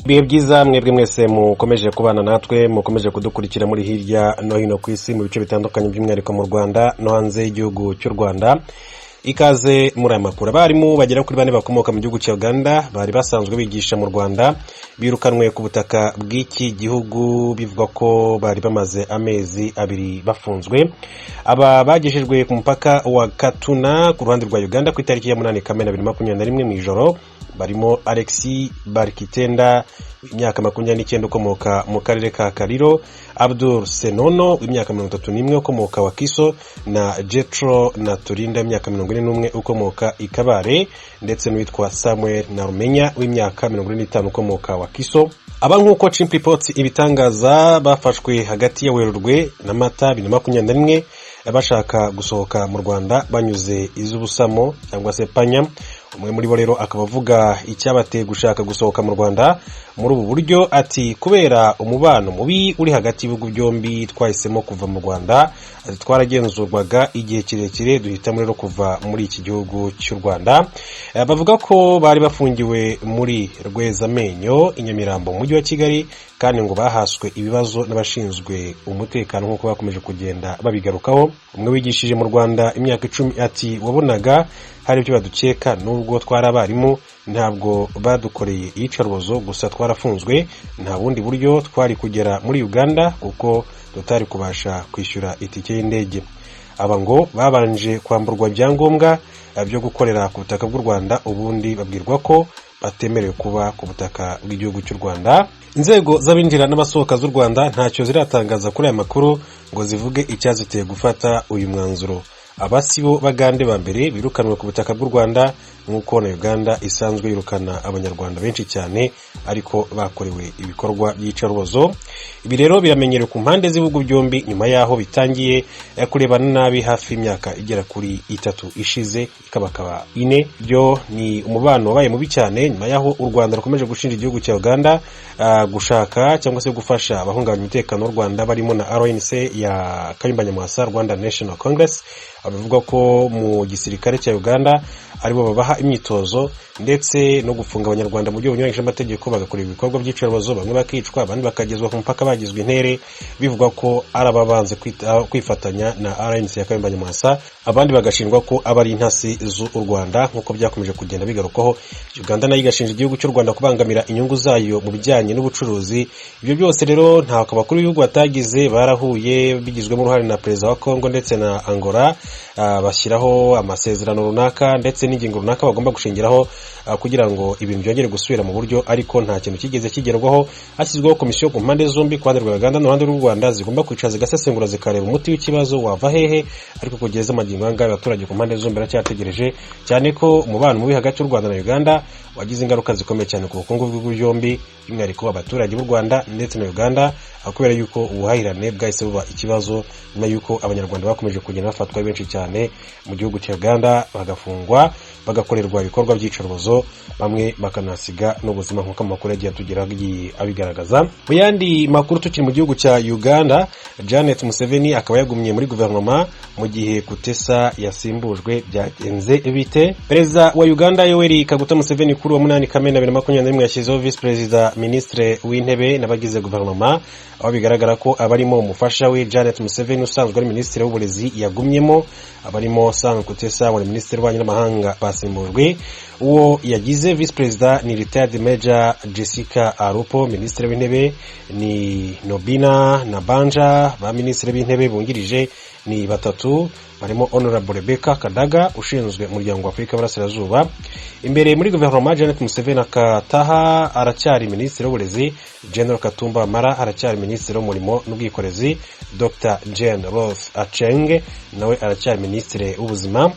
Bihe byiza mwebwe mwese mukomeje kubana natwe, mukomeje kudukurikira muri hirya no hino ku isi mu bice bitandukanye by'umwihariko mu Rwanda no hanze y'igihugu cy'u Rwanda. Ikaze muri aya makuru. Abarimu bagera kuri 4 bakomoka mu gihugu cya Uganda bari basanzwe bigisha mu Rwanda birukanwe ku butaka bw'iki gihugu, bivugwa ko bari bamaze amezi 2 bafunzwe. Aba bagejejwe ku mupaka wa Katuna ku ruhande rwa Uganda ku itariki ya 8 Kamena 2021 mu ijoro. Barimo Alexi Barkitenda imyaka 29 ukomoka mu karere ka Kariro, Abdul Senono imyaka 31 ukomoka wa Kiso, na Jetro na Turinda imyaka 41 ukomoka Ikabare, ndetse n'uwitwa Samuel na Rumenya w'imyaka 45 ukomoka wa Kiso. Aba nkuko Chimp Reports ibitangaza bafashwe hagati ya Werurwe na Mata 2021 bashaka gusohoka mu Rwanda banyuze iz'ubusamo cyangwa se panya. Umwe muri bo rero akabavuga icyabateye gushaka gusohoka mu Rwanda muri ubu buryo, ati kubera umubano mubi uri hagati y'ibihugu byombi twahisemo kuva mu Rwanda, twaragenzurwaga igihe kirekire duhitamo rero kuva muri iki gihugu cy'u Rwanda. Bavuga ko bari bafungiwe muri Rwezamenyo Inyamirambo mu mujyi wa Kigali, kandi ngo bahaswe ibibazo n'abashinzwe umutekano nk'uko bakomeje kugenda babigarukaho. Umwe wigishije mu Rwanda imyaka 10 ati wabonaga hari ibyo badukeka, nubwo twarabarimu ntabwo badukoreye iyicarubozo, gusa twarafunzwe, nta bundi buryo twari kugera muri Uganda kuko tutari kubasha kwishyura itike y'indege. Aba ngo babanje kwamburwa ibyangombwa byo gukorera ku butaka bw'u Rwanda, ubundi babwirwa ko batemerewe kuba ku butaka bw'igihugu cy'u Rwanda. Inzego z'abinjira n'abasohoka z'u Rwanda ntacyo ziratangaza kuri aya makuru ngo zivuge icyaziteye gufata uyu mwanzuro. Abasibo Bagande ba mbere birukanwe ku butaka bw'u Rwanda, nk'uko na Uganda isanzwe yirukana abanyarwanda benshi cyane ariko bakorewe ibikorwa by'icarubozo. Ibi rero biramenyerewe ku mpande z'ibihugu byombi nyuma yaho bitangiye kurebana nabi hafi imyaka igera kuri 3 ishize ikabakaba 4. Byo ni umubano wabaye mubi cyane nyuma yaho u Rwanda rukomeje gushinja igihugu cya Uganda gushaka cyangwa se gufasha abahungabanya umutekano w'u Rwanda barimo na RNC ya Kayumba Nyamwasa, Rwanda National Congress. Abavuga ko mu gisirikare cya Uganda aribo babaha imyitozo ndetse no gufunga abanyarwanda mu buryo bunyuranyije amategeko, bagakora ibikorwa by'icarubozo, bamwe bakicwa abandi bakagezwa ku mupaka bagizwe intere, bivugwa ko arababanze kwifatanya na RNC ya Kayumba Nyamwasa, abandi bagashingwa ko abari intasi z'u Rwanda nk'uko byakomeje kugenda bigarukaho. Uganda nayo igashinja igihugu cy'u Rwanda kubangamira inyungu zayo mu bijyanye n'ubucuruzi. Ibyo byose rero nta bakuru b'ibihugu batagize, barahuye bigizwemo uruhare na perezida wa Congo ndetse na Angola, bashyiraho amasezerano runaka ndetse n'ingingo runaka bagomba gushingiraho kugira ngo ibintu byongere gusubira mu buryo, ariko nta kintu kigeze kigerwaho. Hashyizweho komisiyo ku mpande zombi, ku ruhande rwa Uganda n'uruhande rw'u Rwanda, zigomba kwicara zigasesengura zikareba umuti w'ikibazo wava hehe, ariko kugeza amagingo anga abaturage ku mpande zombi baracyategereje, cyane ko umubano mubi hagati y'u Rwanda na Uganda wagize ingaruka zikomeye cyane ku bukungu bw'ibihugu byombi, by'umwihariko abaturage b'u Rwanda ndetse na Uganda, kubera yuko ubuhahirane bwahise buba ikibazo nyuma yuko abanyarwanda bakomeje kugenda bafatwa benshi cyane mu gihugu cya Uganda, bagafungwa, bagakorerwa ibikorwa by'icarubozo, bamwe bakanasiga n'ubuzima nk'uko amakuru yagiye atugeraho abigaragaza. Mu yandi makuru tukiri mu gihugu cya Uganda, Janet Museveni akaba yagumye muri guverinoma mu gihe Kutesa yasimbujwe. Byagenze bite? Perezida wa Uganda Yoweri Kaguta Museveni kuri wa 8 Kamena 2021 yashyizeho vice president ministre w'intebe n'abagize guverinoma, aho bigaragara ko abarimo umufasha we Janet Museveni usanzwe ari ministre w'uburezi yagumyemo, abarimo Sam Kutesa wari ministre w'ububanyi n'amahanga basimbujwe. Uwo yagize vice president ni retired Major Jessica Arupo, ministre w'intebe ni Nobina na Banja, ba ministre b'intebe bungirije ni 3, barimo Honorable Rebecca Kadaga ushinzwe umuryango wa Afrika y'Iburasirazuba. Imbere muri guverinoma Janet Museveni akataha aracyari ministre w'uburezi, General Katumba Mara aracyari ministre w'umurimo n'ubwikorezi, Dr. Jane Ross Acheng nawe aracyari ministre w'ubuzima.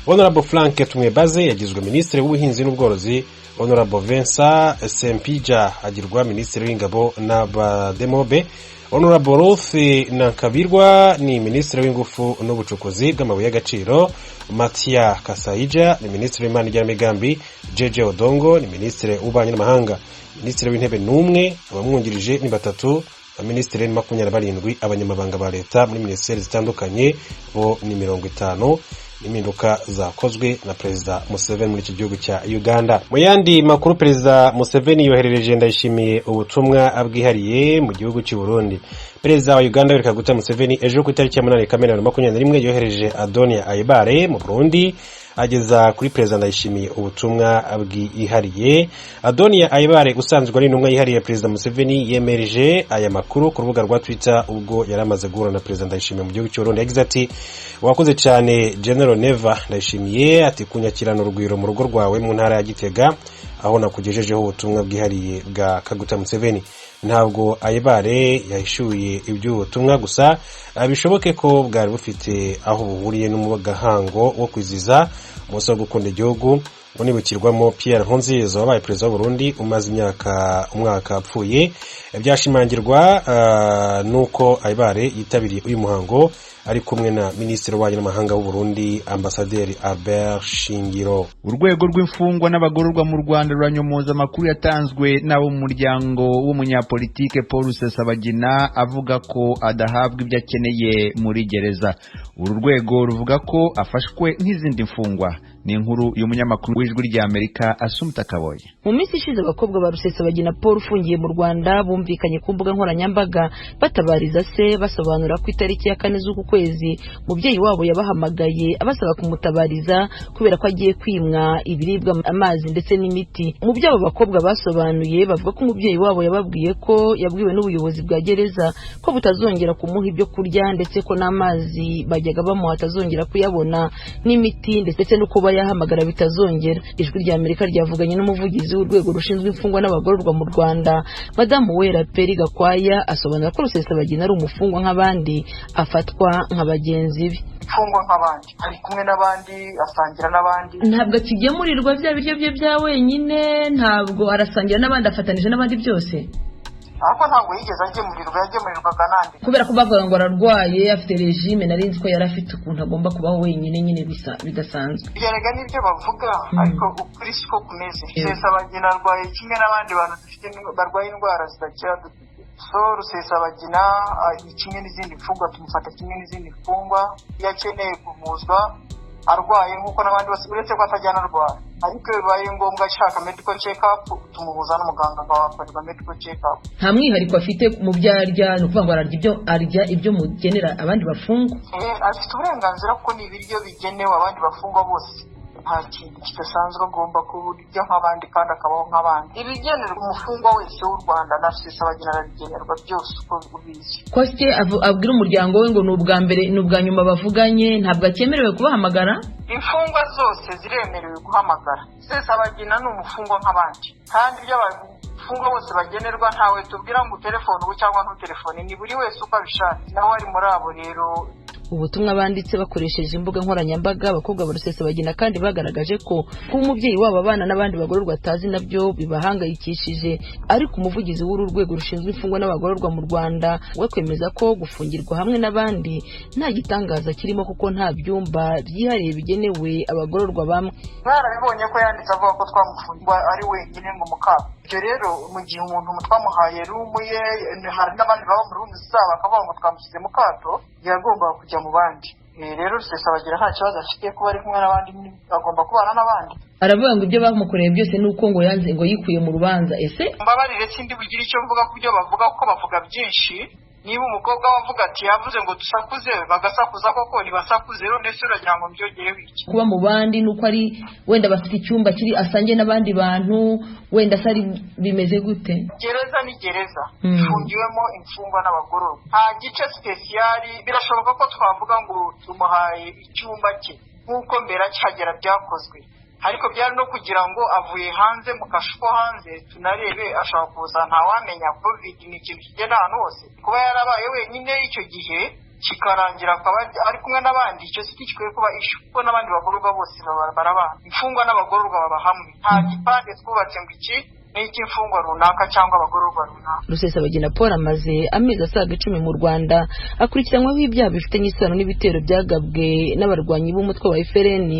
Honorable Frank Tumwebaze yagizwe ministre w'ubuhinzi n'ubworozi, Honorable Vincent Sempija agirwa ministre w'ingabo n'abademobe, Honorable Ruth Nankabirwa ni ministre w'ingufu n'ubucukuzi bw'amabuye y'agaciro, Matia Kasaija ni ministre w'imana n'igenamigambi, JJ Odongo ni ministre w'ububanyi n'amahanga. Ministre w'intebe n'umwe, abamwungirije ni 3, abaminisitiri ni 27, abanyamabanga ba leta muri minisiteri zitandukanye bo ni 50. impinduka zakozwe na Perezida Museveni muri iki gihugu cya Uganda. Mu yandi makuru, Perezida Museveni yoherereje Ndayishimiye ubutumwa abwihariye mu gihugu cy'u Burundi. Perezida wa Uganda Yoweri Kaguta Museveni ejo ku itariki ya 8 Kamena 2021 yohereje Adonia Aibare mu Burundi ageza kuri Perezida Ndayishimiye ubutumwa abwihariye. Adonia Aibare usanzwe ari intumwa yihariye Perezida Museveni yemereje aya makuru ku rubuga rwa Twitter ubwo yaramaze guhura na Perezida Ndayishimiye mu gihugu cy'u Burundi. Yagize ati wakoze cyane General Neva Ndayishimiye, ati kunyakirana urugwiro mu rugo rwawe mu ntara ya Gitega aho nakugejejeho ubutumwa bwihariye bwa Kaguta Museveni. Ntabwo Aibare yahishuye iby'ubutumwa gusa bishoboke ko bwari bufite aho buhuriye n'umugahango wo kwiziza umunsi wo gukunda igihugu unibukirwamo Pierre Nkurunziza wabaye perezida w'u Burundi umaze umwaka apfuye. Byashimangirwa nuko Aibare yitabiriye uyu muhango ari kumwe na Minisitiri w'Ububanyi n'Amahanga w'u Burundi Ambasaderi Albert Shingiro. Urwego rw'imfungwa n'abagororwa mu Rwanda ruranyomoza amakuru yatanzwe n'abo mu muryango w'umunyapolitike Paul Rusesabagina avuga ko adahabwa ibyo akeneye muri gereza. Uru rwego ruvuga ko afashwe nk'izindi mfungwa. Ni inkuru y'umunyamakuru w'Ijwi ry'Amerika Assumpta Kaboye. Mu minsi ishize abakobwa ba Rusesabagina Paul ufungiye mu Rwanda bumvikanye ku mbuga nkoranyambaga batabariza se basobanura ko itariki ya 4 z'uku kwezi mubyeyi wabo yabahamagaye abasaba kumutabariza kubera ko agiye kwimwa ibiribwa, amazi ndetse n'imiti. Mu byabo bakobwa basobanuye bavuga ko umubyeyi wabo yababwiye ko yabwiwe n'ubuyobozi bwa gereza ko butazongera kumuha ibyo kurya ndetse ko n'amazi bajyaga bamuha atazongera kuyabona n'imiti ndetse no kuba yahamagara bitazongera. Ijwi ry'Amerika ryavuganye n'umuvugizi w'urwego rushinzwe imfungwa n'abagororwa mu Rwanda Madamu Wera Peri Gakwaya asobanura ko Rusesabagina ari umufungwa nk'abandi, afatwa nka bagenzi be. Fungwa nk'abandi, ari kumwe n'abandi, asangira n'abandi. Ntabwo akigemurirwa bya biryo bye bya wenyine, ntabwo arasangira n'abandi, afatanije n'abandi byose. Ako ntabwo yigeze yagemurirwaga nande. Kubera ko bavuga ngo ararwaye afite regime, narinzi ko yari afite ukuntu agomba kubaho wenyine nyine bidasanzwe. Byerega nibyo bavuga ariko ukuri siko kumeze. Rusesabagina arwaye kimwe n'abandi bantu dufite barwaye indwara zidakira. So Rusesabagina kimwe n'izindi mfungwa tumufata kimwe n'izindi mfungwa, yakeneye kuvuzwa arwaye nk'uko n'abandi bose uretse ko atajyana arwaye. Ariko bibaye ngombwa ashaka medical check up tumuhuza n'umuganga akabakorera medical check up. Nta mwihariko afite mu byarya, no kuvuga ngo arya ibyo mugenera abandi bafungwa. Afite uburenganzira kuko ni ibiryo bigenewe abandi bafungwa bose. Nta kintu kidasanzwe agomba kurya nk'abandi kandi akabaho nk'abandi. Ibigenerwa umufungwa wese w'u Rwanda na Rusesabagina arabigenerwa byose uko ubizi. Koste abwira umuryango we ngo n'ubwa mbere n'ubwa nyuma bavuganye, ntabwo akemerewe kubahamagara. Imfungwa zose ziremerewe guhamagara. Rusesabagina ni umufungwa nk'abandi kandi ibyo abafungwa bose bagenerwa ntawe tubwira ngo telefone ubu cyangwa ntutelefone, ni buri wese uko abishaka. Nawe ari muri abo rero. Ubutumwa banditse bakoresheje imbuga nkoranyambaga abakobwa ba Rusesabagina kandi bagaragaje ko kuba umubyeyi wabo abana n'abandi bagororwa atazi nabyo bibahangayikishije. Ariko umuvugizi w'uru rwego rushinzwe imfungwa n'abagororwa mu Rwanda we kwemeza ko gufungirwa hamwe n'abandi nta gitangaza kirimo kuko nta byumba byihariye bigenewe abagororwa bamwe. Barabibonye ko yanditse avuga ko twamufungwa ari wenyine ngo mukaba. Ibyo rero mu gihe umuntu twamuhaye rumuye hari n'abandi baba mu rundi zabo akavuga ngo twamushyize mu kato, yagomba kujya mu bandi. Rero Rusesabagina nta kibazo afite kuba ari kumwe n'abandi, agomba kubana n'abandi. Aravuga ngo ibyo bamukoreye byose nuko ngo yanze ngo yikuye mu rubanza. Ese mbabarire sindi bugira icyo mvuga ku byo bavuga kuko bavuga byinshi. Niba umukobwa wavuga ati yavuze ngo dusakuze bagasakuza koko nibasakuze, rero ndetse uragira ngo mbyogereho iki? Kuba mu bandi nuko ari wenda bafite icyumba kiri asange n'abandi bantu, wenda sari bimeze gute? Gereza ni gereza ifungiwemo imfungwa n'abagororwa, nta gice speciali. Birashoboka ko twavuga ngo tumuhaye icyumba cye nk'uko mbere cyagera byakozwe, ariko byari no kugira ngo avuye hanze mu kashuko hanze tunarebe ashaka kuza, ntawamenya covid ni ikintu kigenda ahantu hose. Kuba yarabaye wenyine icyo gihe kikarangira akaba ari kumwe n'abandi, icyo si kikwiye kuba ishu kuko n'abandi bagororwa bose barabana. Imfungwa n'abagororwa baba hamwe, nta gipande twubatse ngo iki n'icy'imfungwa runaka cyangwa abagororwa runaka. Rusesabagina Paul amaze amezi asaga 10 mu Rwanda akurikiranyweho ibyaha bifitanye isano n'ibitero byagabwe n'abarwanyi b'umutwe wa FRN,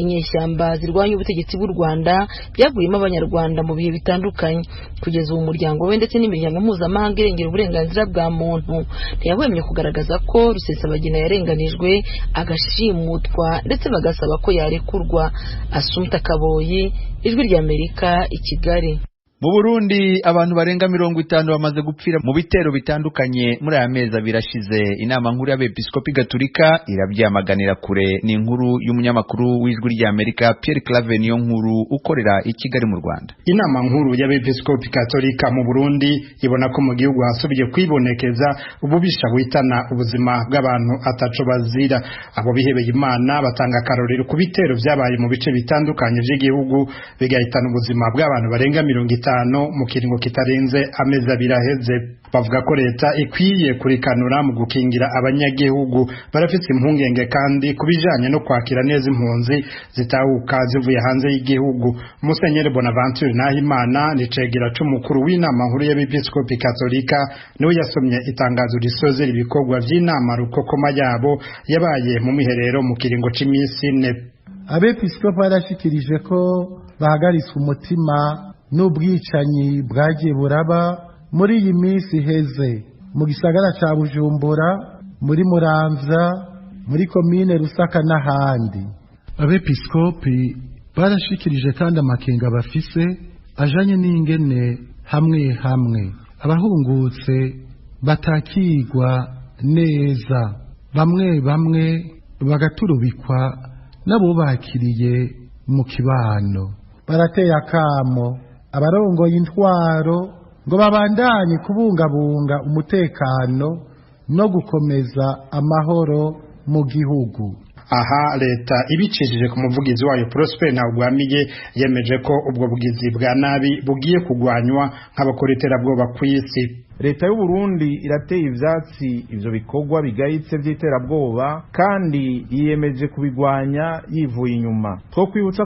inyeshyamba zirwanya ubutegetsi bw'u Rwanda, byaguyemo abanyarwanda mu bihe bitandukanye. Kugeza ubu umuryango we ndetse n'imiryango mpuzamahanga irengera uburenganzira bwa muntu ntiyahwemye kugaragaza ko Rusesabagina yarenganijwe, agashimutwa ndetse bagasaba ko yarekurwa. Assumpta Kaboyi, Ijwi ry'Amerika, i Kigali. Mu Burundi abantu barenga 50 bamaze gupfira mu bitero bitandukanye muri aya mezi abiri ashize. Inama nkuru y'Abepiskopi Gatolika irabyamaganira kure. Ni inkuru y'umunyamakuru w'Ijwi ry'Amerika Pierre Claver niyo nkuru ukorera i Kigali mu Rwanda. Inama nkuru y'Abepiskopi Gatolika mu Burundi ibona ko mu gihugu hasubiye kwibonekeza ububisha buhitana ubuzima bw'abantu ataco bazira. Abo bihebeye Imana batanga karorero ku bitero vyabaye mu bice bitandukanye by'igihugu bigahitana ubuzima bw'abantu barenga 50 mu kiringo kitarenze amezi abiri aheze. Bavuga ko leta ikwiye kurikanura mu gukingira abanyagihugu. Barafite impungenge kandi kubijanye no kwakira neza impunzi zitahuka zivuye hanze y'igihugu. Musenyeri Bonaventure Nahimana nicegera c'umukuru w'inama nkuru y'Abepiskopi Katolika niwe yasomye itangazo risozera ibikorwa vy'inama rukokoma yabo yabaye mu miherero mu kiringo c'imisi 4. Abepiskopi barashikirije ko bahagaritse umutima n'ubwicanyi bwagiye buraba muri iyi minsi iheze mu gisagara ca Bujumbura, muri Muramvya, muri komine Rusaka n'ahandi. Abepiskopi barashikirije kandi amakenga bafise ajanye n'ingene hamwe hamwe abahungutse batakigwa neza, bamwe bagaturubikwa nabo bakiriye mu kibano. Barateye akamo abarongoye intwaro ngo babandanye kubungabunga umutekano no gukomeza amahoro mu gihugu. Aha leta ibicishije ku muvugizi wayo Prosper Ntagwamiye yemeje ko ubwo bugizi bwa nabi bugiye kugwanywa nk'abakoriterabwoba kw'isi. Leta y'u Burundi irateye ivyatsi ivyo bikorwa bigayitse vy'iterabwoba kandi yiyemeje kubigwanya yivuye inyuma. Twokwibutsa